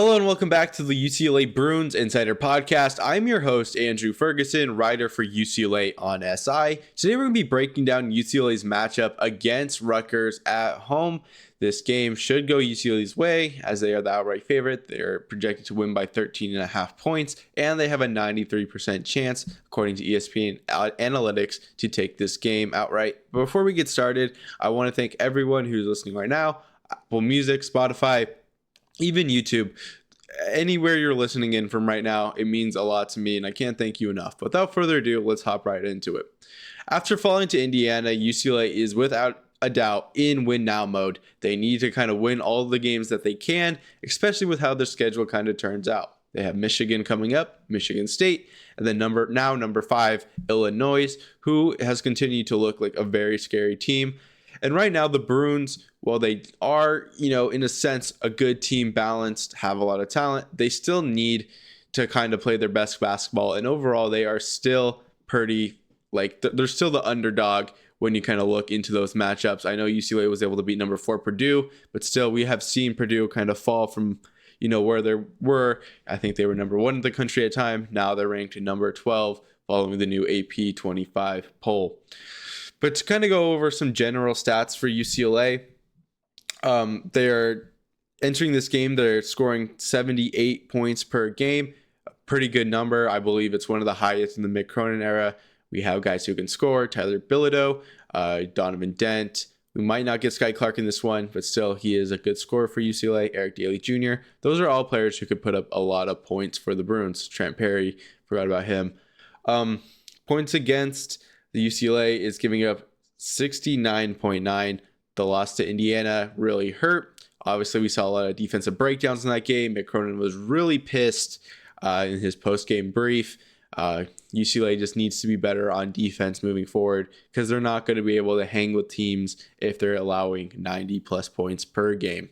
Hello and welcome back to the UCLA Bruins Insider Podcast. I'm your host, Andrew Ferguson, writer for UCLA on SI. Today we're going to be breaking down UCLA's matchup against Rutgers at home. This game should go UCLA's way as they are the outright favorite. They're projected to win by 13.5 points, and they have a 93% chance, according to ESPN Analytics, to take this game outright. But before we get started, I want to thank everyone who's listening right now. Apple Music, Spotify, even YouTube, anywhere you're listening in from right now, it means a lot to me, and I can't thank you enough. Without further ado, let's hop right into it. After falling to Indiana, UCLA is without a doubt in win now mode. They need to kind of win all the games that they can, especially with how their schedule kind of turns out. They have Michigan coming up, Michigan State, and then number 5, Illinois, who has continued to look like a very scary team. And right now, the Bruins, while they are, in a sense, a good team, balanced, have a lot of talent, they still need to kind of play their best basketball. And overall, they are still pretty, they're still the underdog when you kind of look into those matchups. I know UCLA was able to beat number 4 Purdue, but still, we have seen Purdue kind of fall from, where they were. I think they were number 1 in the country at the time. Now they're ranked number 12 following the new AP 25 poll. But to kind of go over some general stats for UCLA, they're entering this game, they're scoring 78 points per game. A pretty good number. I believe it's one of the highest in the Mick Cronin era. We have guys who can score: Tyler Bilodeau, Donovan Dent. We might not get Sky Clark in this one, but still, he is a good scorer for UCLA. Eric Daly Jr. Those are all players who could put up a lot of points for the Bruins. Trent Perry, forgot about him. Points against, the UCLA is giving up 69.9. The loss to Indiana really hurt. Obviously, we saw a lot of defensive breakdowns in that game. Mick Cronin was really pissed in his post-game brief. UCLA just needs to be better on defense moving forward because they're not going to be able to hang with teams if they're allowing 90-plus points per game.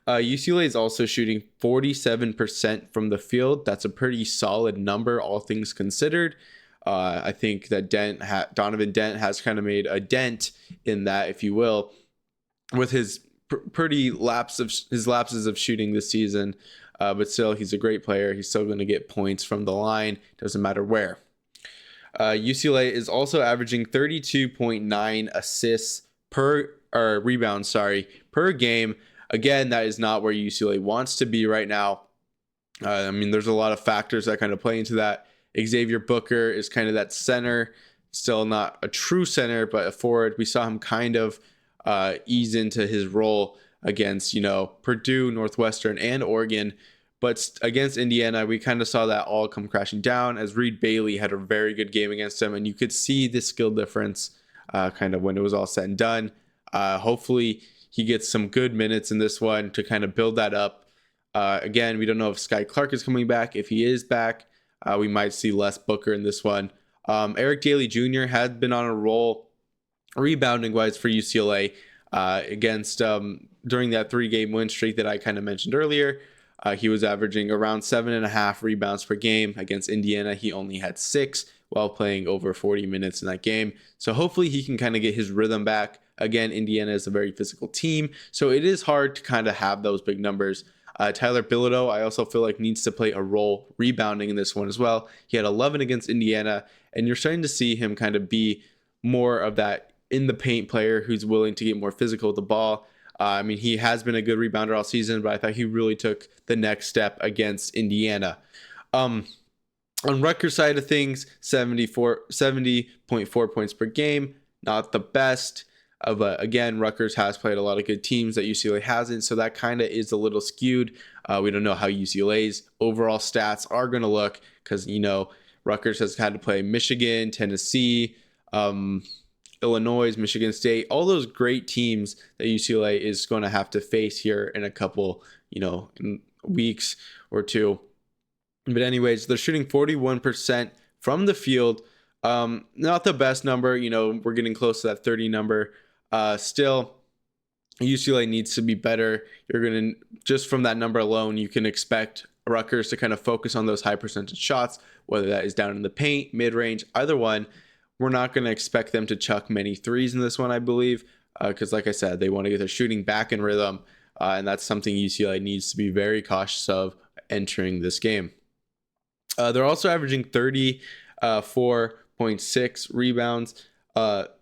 UCLA is also shooting 47% from the field. That's a pretty solid number, all things considered. I think that Donovan Dent has kind of made a dent in that, if you will, with his lapses of shooting this season. But still, he's a great player. He's still going to get points from the line. Doesn't matter where. UCLA is also averaging 32.9 assists rebounds per game. Again, that is not where UCLA wants to be right now. There's a lot of factors that kind of play into that. Xavier Booker is kind of that center, still not a true center, but a forward. We saw him kind of ease into his role against, Purdue, Northwestern, and Oregon. But against Indiana, we kind of saw that all come crashing down as Reed Bailey had a very good game against him. And you could see the skill difference kind of when it was all said and done. Hopefully he gets some good minutes in this one to kind of build that up. Again, we don't know if Sky Clark is coming back. If he is back, we might see less Booker in this one. Eric Daly Jr. has been on a roll rebounding-wise for UCLA against during that 3-game win streak that I kind of mentioned earlier. He was averaging around 7.5 rebounds per game. Against Indiana, he only had 6 while playing over 40 minutes in that game. So hopefully he can kind of get his rhythm back. Again, Indiana is a very physical team, so it is hard to kind of have those big numbers. Tyler Bilodeau, I also feel like needs to play a role rebounding in this one as well. He had 11 against Indiana, and you're starting to see him kind of be more of that in the paint player who's willing to get more physical with the ball. He has been a good rebounder all season, but I thought he really took the next step against Indiana. On Rutgers side of things, 70.4 points per game, not the best. But again, Rutgers has played a lot of good teams that UCLA hasn't, so that kind of is a little skewed. We don't know how UCLA's overall stats are going to look because, Rutgers has had to play Michigan, Tennessee, Illinois, Michigan State, all those great teams that UCLA is going to have to face here in a couple, in weeks or two. But anyways, they're shooting 41% from the field. Not the best number, we're getting close to that 30 number. Still, UCLA needs to be better. You're going to, just from that number alone, you can expect Rutgers to kind of focus on those high percentage shots, whether that is down in the paint, mid-range, either one. We're not going to expect them to chuck many threes in this one, I believe, because like I said, they want to get their shooting back in rhythm. and that's something UCLA needs to be very cautious of entering this game. They're also averaging 34.6 rebounds.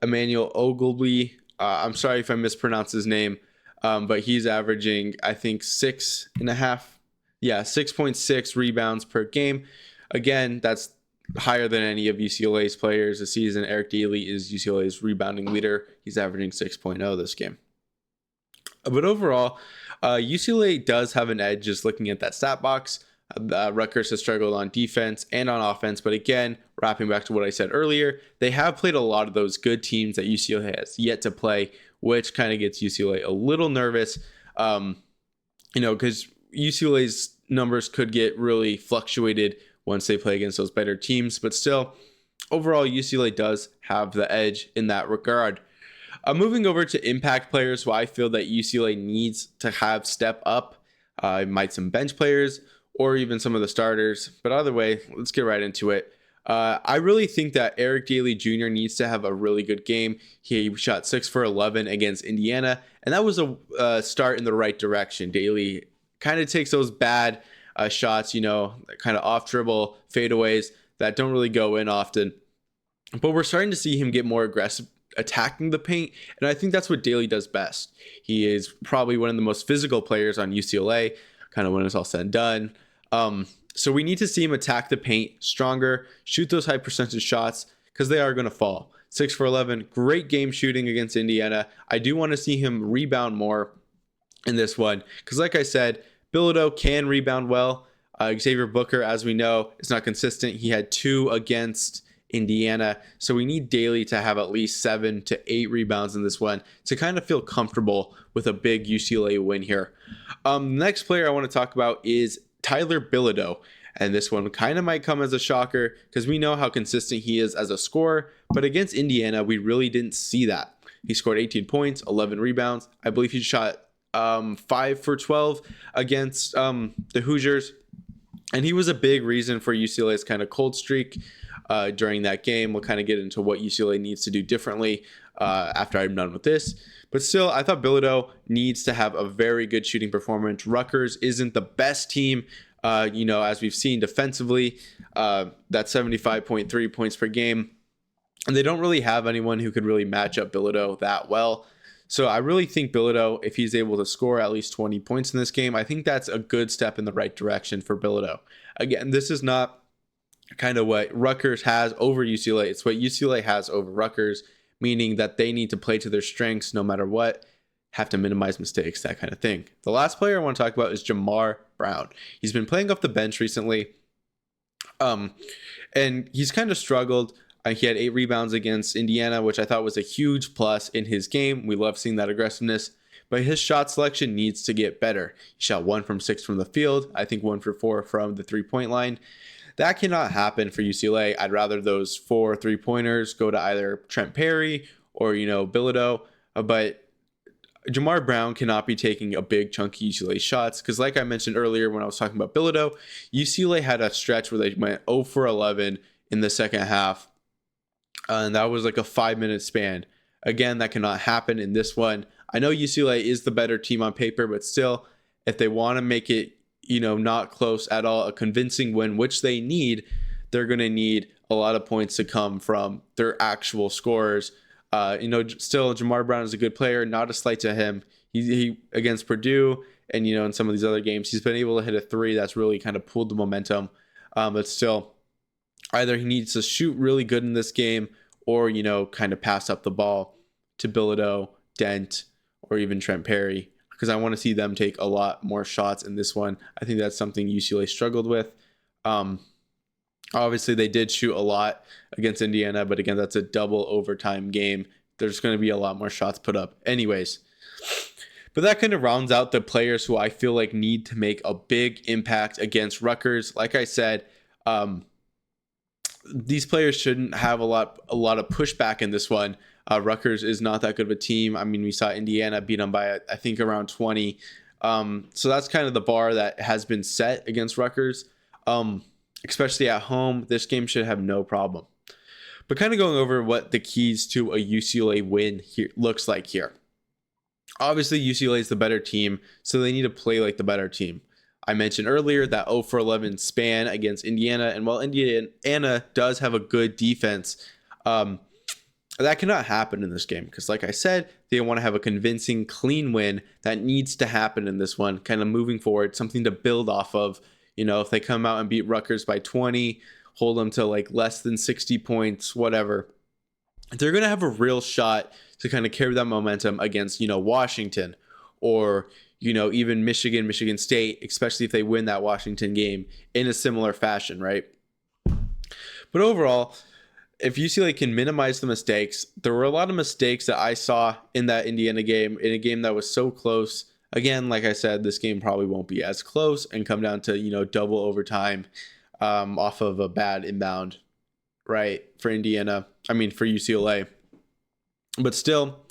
Emmanuel Ogilvy, I'm sorry if I mispronounced his name, but he's averaging, I think, 6.6 rebounds per game. Again, that's higher than any of UCLA's players this season. Eric Daly is UCLA's rebounding leader. He's averaging 6.0 this game. But overall, UCLA does have an edge just looking at that stat box. Rutgers has struggled on defense and on offense. But again, wrapping back to what I said earlier, they have played a lot of those good teams that UCLA has yet to play, which kind of gets UCLA a little nervous, because UCLA's numbers could get really fluctuated once they play against those better teams. But still, overall, UCLA does have the edge in that regard. Moving over to impact players who I feel that UCLA needs to have step up. Might some bench players or even some of the starters. But either way, let's get right into it. I really think that Eric Daly Jr. needs to have a really good game. He shot 6 for 11 against Indiana, and that was a start in the right direction. Daly kind of takes those bad shots, kind of off dribble fadeaways that don't really go in often. But we're starting to see him get more aggressive attacking the paint, and I think that's what Daly does best. He is probably one of the most physical players on UCLA, kind of when it's all said and done. So we need to see him attack the paint stronger, shoot those high percentage shots, because they are going to fall. 6 for 11, great game shooting against Indiana. I do want to see him rebound more in this one, because like I said, Bilodeau can rebound well. Xavier Booker, as we know, is not consistent. He had 2 against Indiana, so we need Daly to have at least 7 to 8 rebounds in this one to kind of feel comfortable with a big UCLA win here. Next player I want to talk about is Tyler Bilodeau, and this one kind of might come as a shocker because we know how consistent he is as a scorer, but against Indiana we really didn't see that. He scored 18 points, 11 rebounds. I believe he shot 5 for 12 against the Hoosiers, and he was a big reason for UCLA's kind of cold streak during that game. We'll kind of get into what UCLA needs to do differently after I'm done with this. But still, I thought Bilodeau needs to have a very good shooting performance. Rutgers isn't the best team, as we've seen defensively, that 75.3 points per game. And they don't really have anyone who could really match up Bilodeau that well. So I really think Bilodeau, if he's able to score at least 20 points in this game, I think that's a good step in the right direction for Bilodeau. Again, this is not kind of what Rutgers has over UCLA. It's what UCLA has over Rutgers, meaning that they need to play to their strengths no matter what, have to minimize mistakes, that kind of thing. The last player I want to talk about is Jamar Brown. He's been playing off the bench recently, and he's kind of struggled. He had 8 rebounds against Indiana, which I thought was a huge plus in his game. We love seeing that aggressiveness, but his shot selection needs to get better. He shot 1 from 6 from the field, I think 1 for 4 from the 3-point line. That cannot happen for UCLA. I'd rather those 4 3-pointers go to either Trent Perry or, Bilodeau. But Jamar Brown cannot be taking a big chunky UCLA shots because, like I mentioned earlier when I was talking about Bilodeau, UCLA had a stretch where they went 0 for 11 in the second half. And that was like a 5-minute span. Again, that cannot happen in this one. I know UCLA is the better team on paper, but still, if they want to make it not close at all, a convincing win, which they need, they're going to need a lot of points to come from their actual scorers. Still, Jamar Brown is a good player, not a slight to him. He against Purdue and, in some of these other games, he's been able to hit a 3 that's really kind of pulled the momentum. But still, either he needs to shoot really good in this game or, kind of pass up the ball to Bilodeau, Dent, or even Trent Perry, because I want to see them take a lot more shots in this one. I think that's something UCLA struggled with. Obviously, they did shoot a lot against Indiana, but again, that's a double overtime game. There's going to be a lot more shots put up anyways. But that kind of rounds out the players who I feel like need to make a big impact against Rutgers. Like I said, these players shouldn't have a lot of pushback in this one. Rutgers is not that good of a team. I mean, we saw Indiana beat them by, I think, around 20. So that's kind of the bar that has been set against Rutgers. Especially at home, this game should have no problem. But kind of going over what the keys to a UCLA win here looks like here. Obviously, UCLA is the better team, so they need to play like the better team. I mentioned earlier that 0 for 11 span against Indiana, and while Indiana does have a good defense, um, that cannot happen in this game because, like I said, they want to have a convincing, clean win. That needs to happen in this one, kind of moving forward, something to build off of. If they come out and beat Rutgers by 20, hold them to like less than 60 points, whatever, they're going to have a real shot to kind of carry that momentum against, Washington or, even Michigan State, especially if they win that Washington game in a similar fashion, right? But overall, if UCLA can minimize the mistakes, there were a lot of mistakes that I saw in that Indiana game, in a game that was so close. Again, like I said, this game probably won't be as close and come down to, double overtime off of a bad inbound, right, for UCLA. But still,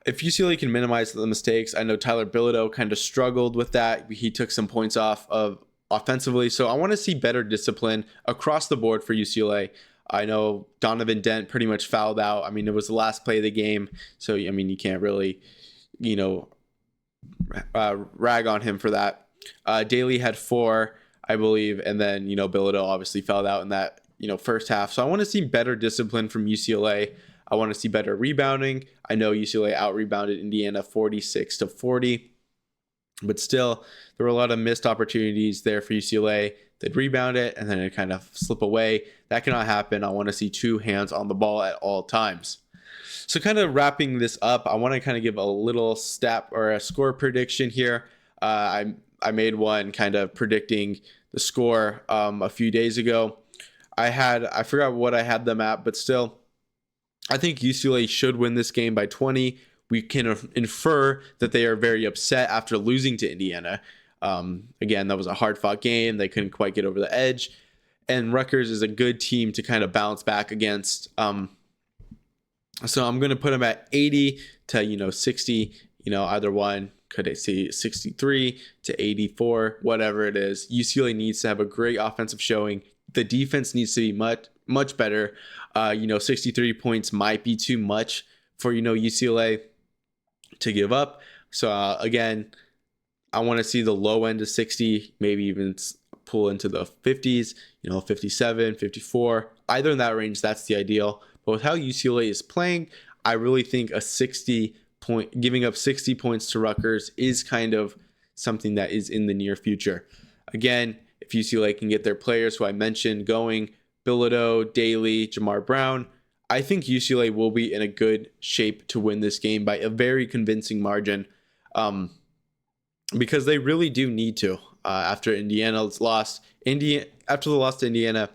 if UCLA can minimize the mistakes, I know Tyler Bilodeau kind of struggled with that. He took some points off of offensively. So I want to see better discipline across the board for UCLA. I know Donovan Dent pretty much fouled out. It was the last play of the game. So, you can't really, rag on him for that. Daly had 4, I believe. And then, Bilodeau obviously fouled out in that, first half. So I want to see better discipline from UCLA. I want to see better rebounding. I know UCLA out-rebounded Indiana 46-40. But still, there were a lot of missed opportunities there for UCLA. They'd rebound it, and then it kind of slip away. That cannot happen. I want to see 2 hands on the ball at all times. So kind of wrapping this up, I want to kind of give a little stat or a score prediction here. I made one kind of predicting the score a few days ago. I forgot what I had them at, but still, I think UCLA should win this game by 20. We can infer that they are very upset after losing to Indiana. Again, that was a hard-fought game. They couldn't quite get over the edge. And Rutgers is a good team to kind of bounce back against. So I'm going to put them at 80 to, 60, either one. Could I say 63 to 84, whatever it is. UCLA needs to have a great offensive showing. The defense needs to be much, much better. 63 points might be too much for, UCLA to give up. So again, I want to see the low end of 60, maybe even pull into the 50s, 57, 54, either in that range. That's the ideal. But with how UCLA is playing, I really think giving up 60 points to Rutgers is kind of something that is in the near future. Again, if UCLA can get their players who I mentioned going, Bilodeau, Daly, Jamar Brown, I think UCLA will be in a good shape to win this game by a very convincing margin, because they really do need to. After Indiana's loss, after the loss to Indiana,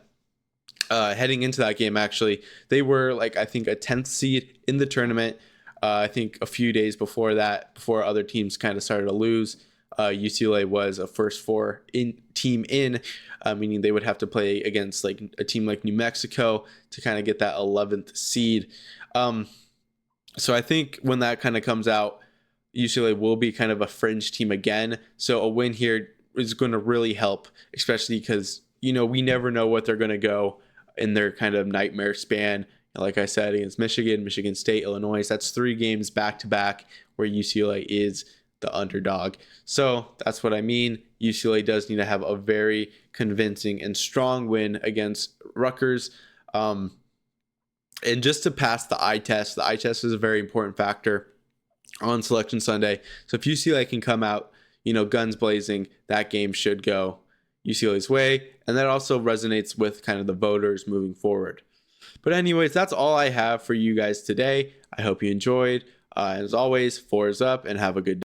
heading into that game, actually, they were I think a 10th seed in the tournament. I think a few days before that, before other teams kind of started to lose, UCLA was a first 4 team in, meaning they would have to play against a team like New Mexico to kind of get that 11th seed. So I think when that kind of comes out, UCLA will be kind of a fringe team again. So a win here is going to really help, especially because, we never know what they're going to go in their kind of nightmare span. Like I said, against Michigan State, Illinois, that's 3 games back-to-back where UCLA is the underdog. So that's what I mean. UCLA does need to have a very convincing and strong win against Rutgers. And just to pass the eye test is a very important factor on Selection Sunday. So if UCLA can come out, guns blazing, that game should go UCLA's way. And that also resonates with kind of the voters moving forward. But anyways, that's all I have for you guys today. I hope you enjoyed. As always, 4 is up and have a good day.